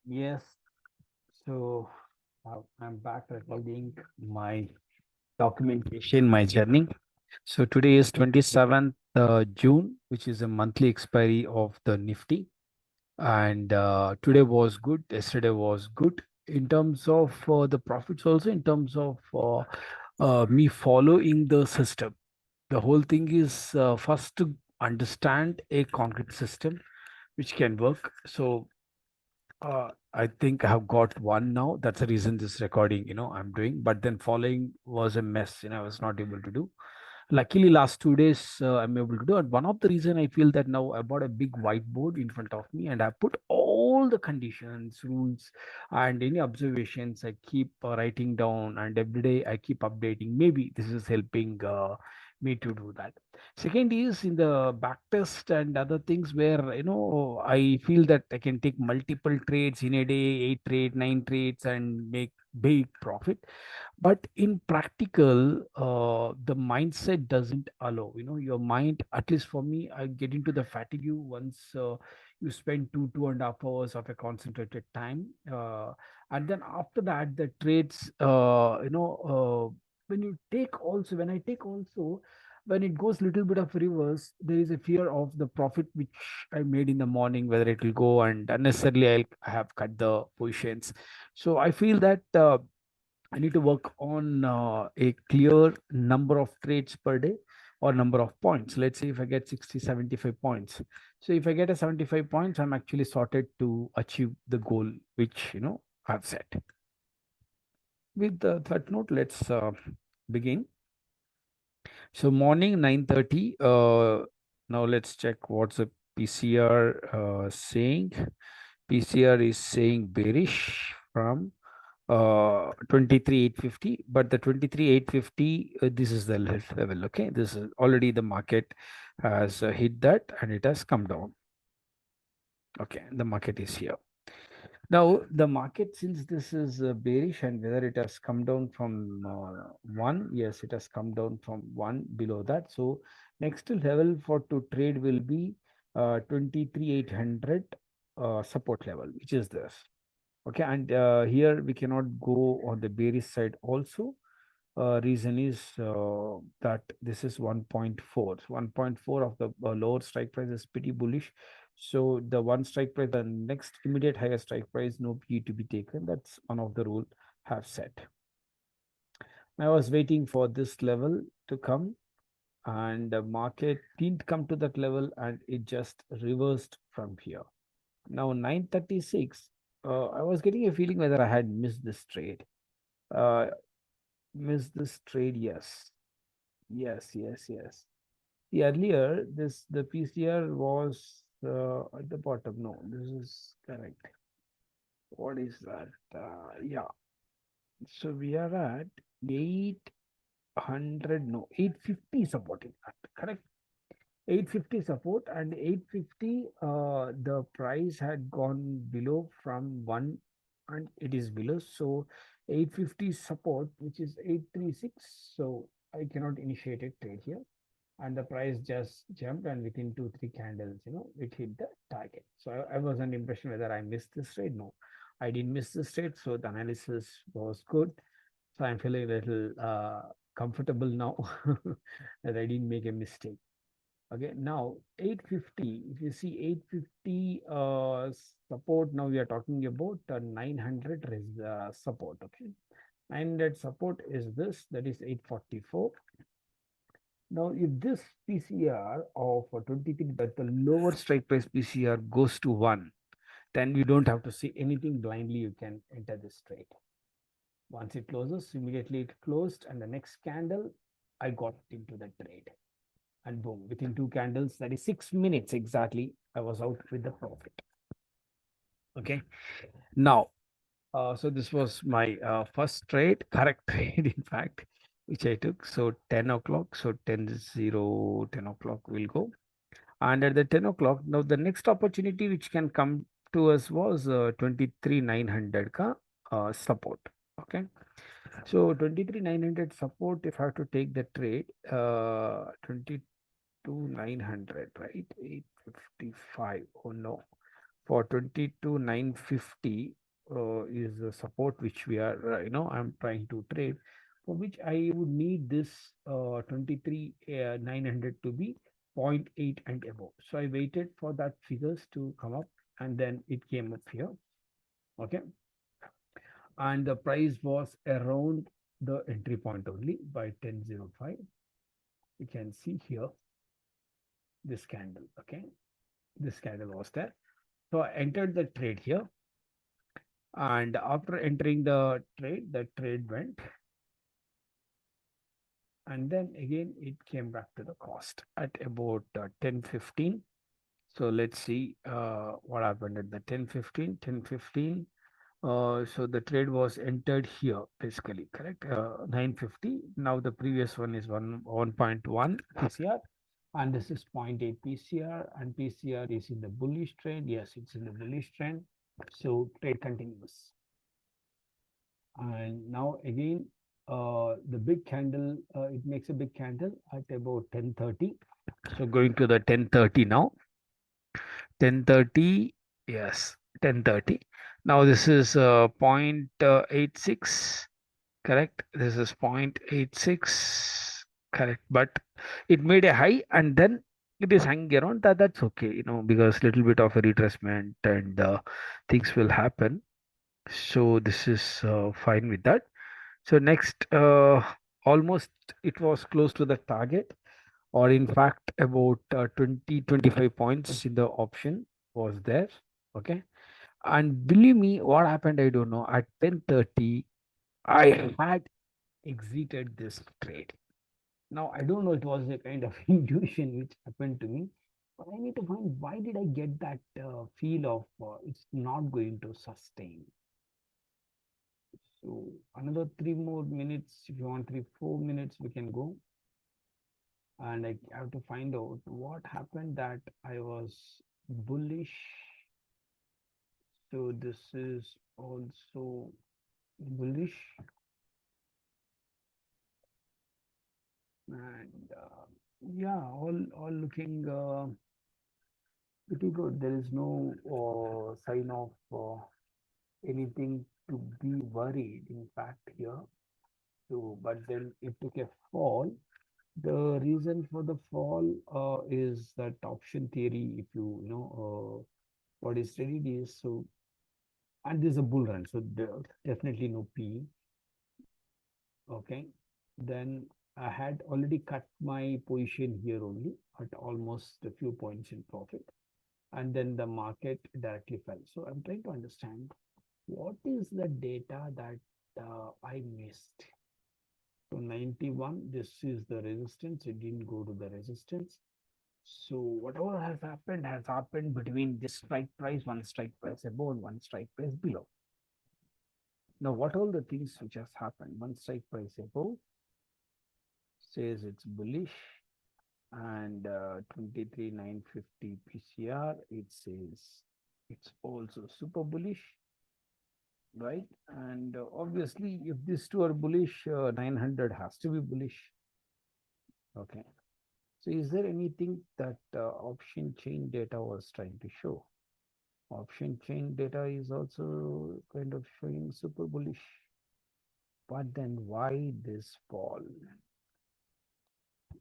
Yes, so I'm back recording my documentation, my journey. So today is 27th June, which is a monthly expiry of the Nifty. And today was good, yesterday was good in terms of the profits, also in terms of me following the system. The whole thing is first to understand a concrete system which can work. So I think I have got one now. That's the reason this recording, I'm doing. But then following was a mess. I was not able to do. Luckily, last 2 days I'm able to do. And one of the reason I feel that now I bought a big whiteboard in front of me and I put all the conditions, rules, and any observations I keep writing down. And every day I keep updating. Maybe this is helping me to do that. Second is in the back test and other things where I feel that I can take multiple trades in a day, 8 trade, 9 trades, and make big profit. But in practical, the mindset doesn't allow. Your mind, at least for me, I get into the fatigue once you spend 2.5 hours of a concentrated time, and then after that the trades, when you take also when I take also, when it goes little bit of reverse, there is a fear of the profit which I made in the morning, whether it will go, and unnecessarily I have cut the positions. So I feel that I need to work on a clear number of trades per day or number of points. Let's say if I get 60, 75 points. So if I get a 75 points, I'm actually sorted to achieve the goal which I've set. With the third note, let's begin. So morning 9:30. Now let's check what's the PCR saying. PCR is saying bearish from 23,850, but the 23,850, this is the level. Okay, this is already the market has hit that and it has come down. Okay, the market is here. Now, the market, since this is bearish, and whether it has come down from one, yes, it has come down from one below that. So, next level for to trade will be 23,800 support level, which is this. Okay, and here we cannot go on the bearish side also. Reason is that this is 1.4. So 1.4 of the lower strike price is pretty bullish. So the one strike price, the next immediate higher strike price, no PE to be taken. That's one of the rule have set. I was waiting for this level to come, and the market didn't come to that level, and it just reversed from here. Now 9:36. I was getting a feeling whether I had missed this trade. Uh, Missed this trade, yes. Yes, yes, yes. The earlier, the PCR was at the bottom. No, this is correct. What is that? Yeah. So we are at 800, no, 850 supporting that. Correct. 850 support, and 850, the price had gone below from 1 and it is below. So 850 support, which is 836. So I cannot initiate a trade here, and the price just jumped, and within 2 3 candles it hit the target. So I was under impression whether I missed this trade. No, I didn't miss this trade, so the analysis was good. So I'm feeling a little comfortable now that I didn't make a mistake. Okay, now 850, if you see 850 support, now we are talking about 900 support. Okay, 900 support is this, that is 844. Now, if this PCR of 23, that the lower strike price PCR goes to 1, then you don't have to see anything blindly. You can enter this trade. Once it closes, immediately it closed, and the next candle, I got into the trade. And boom, within 2 candles, that is 6 minutes exactly, I was out with the profit. Okay. Now, so this was my first trade, correct trade, in fact, which I took. So 10 o'clock, so 10 o'clock will go. And at the 10 o'clock, now the next opportunity which can come to us was 23,900 ka support. Okay. So 23,900 support, if I have to take the trade, 22,900, right? 855. Oh no. for 22,950 is the support which we are, I'm trying to trade, for which I would need this 23,900 to be zero point 0.8 and above. So I waited for that figures to come up, and then it came up here. Okay. And the price was around the entry point only by 10.05. You can see here this candle. Okay. This candle was there. So I entered the trade here. And after entering the trade went, and then again it came back to the cost at about 10.15. So let's see what happened at the 10.15. So the trade was entered here, basically, correct? 950. Now the previous one is 1.1 PCR, and this is 0.8 PCR, and PCR is in the bullish trend. Yes, it's in the bullish trend. So trade continues. And now again, the big candle, it makes a big candle at about 10:30. So going to the 10:30 now. 10:30, yes, 10:30. Now this is 0.86, correct? This is 0.86, correct? But it made a high, and then it is hanging around. That's okay, because little bit of a retracement, and things will happen. So this is fine with that. So next, almost it was close to the target, or in fact about 20-25 points in the option was there. Okay. And believe me, what happened, I don't know. At 10:30, I had exited this trade. Now, I don't know, it was a kind of intuition which happened to me. But I need to find why did I get that feel of it's not going to sustain. So another 3 more minutes, if you want 3-4 minutes, we can go. And I have to find out what happened that I was bullish. So this is also bullish, and yeah, all looking pretty good. There is no sign of anything to be worried. In fact, here. So, but then it took a fall. The reason for the fall is that option theory. If you know what is studied is, so, and this is a bull run, so definitely no P. Okay, then I had already cut my position here only at almost a few points in profit, and then the market directly fell. So I'm trying to understand what is the data that I missed. So 91, this is the resistance. It didn't go to the resistance. So whatever has happened between this strike price, one strike price above, one strike price below. Now, what all the things which has happened? One strike price above says it's bullish, and 23,950 PCR, it says it's also super bullish, right? And obviously, if these two are bullish, 900 has to be bullish. Okay. So is there anything that option chain data was trying to show? Option chain data is also kind of showing super bullish. But then why this fall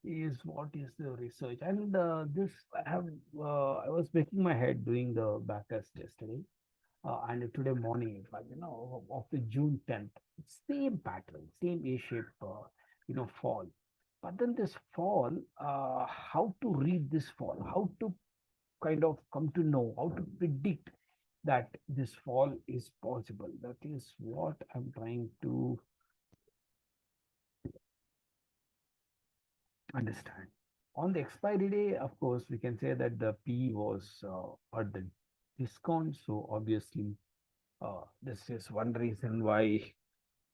is what is the research? And this I was making my head doing the backtest yesterday. And today morning, in fact, of the June 10th, same pattern, same A-shape, fall. But then this fall, how to read this fall, how to kind of come to know, how to predict that this fall is possible. That is what I'm trying to understand. On the expiry day, of course, we can say that the P was at the discount. So obviously, this is one reason why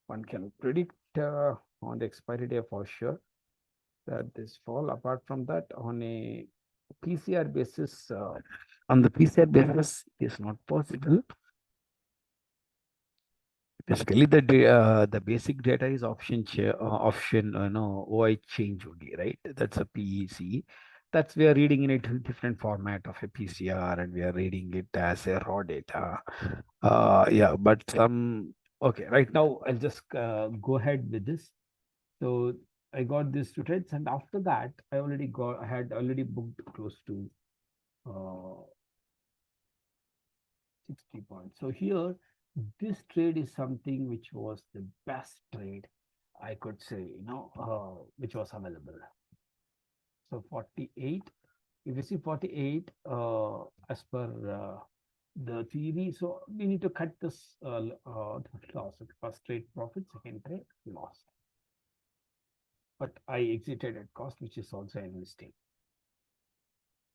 one can predict on the expiry day for sure that this fall. Apart from that, on a PCR basis, on the PCR basis, it is not possible. Basically, the basic data is option OI change only, right? That's a PEC. that's we are reading in a different format of a PCR, and we are reading it as a raw data. Yeah, but okay. Right now, I'll just go ahead with this. So I got these two trades, and after that, I had already booked close to uh, 60 points. So here, this trade is something which was the best trade I could say, which was available. So 48, if you see 48, as per the theory, so we need to cut this loss. First trade profit, second trade loss. But I exited at cost, which is also a mistake.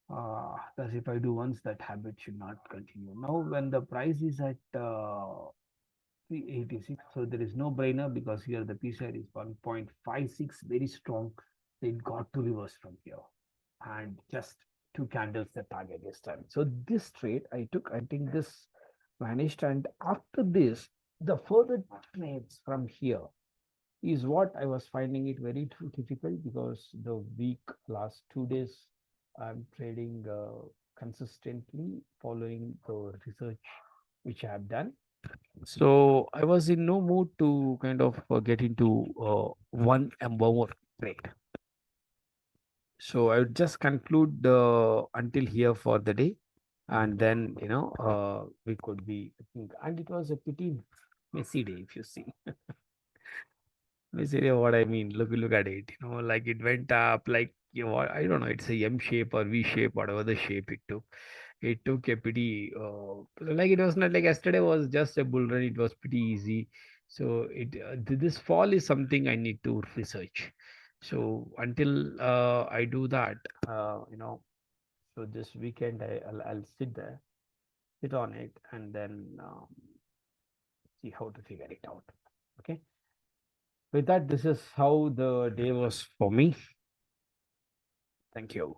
Thus, if I do once, that habit should not continue. Now, when the price is at 386, so there is no brainer because here the PCI is 1.56, very strong. So it got to reverse from here, and just two candles the target is done. So this trade I took, I think this vanished, and after this, the further trades from here is what I was finding it very difficult, because the week last 2 days I'm trading consistently following the research which I have done. So I was in no mood to kind of get into one and more trade. So I would just conclude until here for the day, and then we could be. And it was a pretty messy day, if you see. Basically, what I mean, look at it. Like it went up, like I don't know, it's a M shape or V shape, whatever the shape it took. It took a pretty like it was not like yesterday was just a bull run. It was pretty easy. So this fall is something I need to research. So until I do that, so this weekend I'll sit on it, and then see how to figure it out. Okay. With that, this is how the day was for me. Thank you.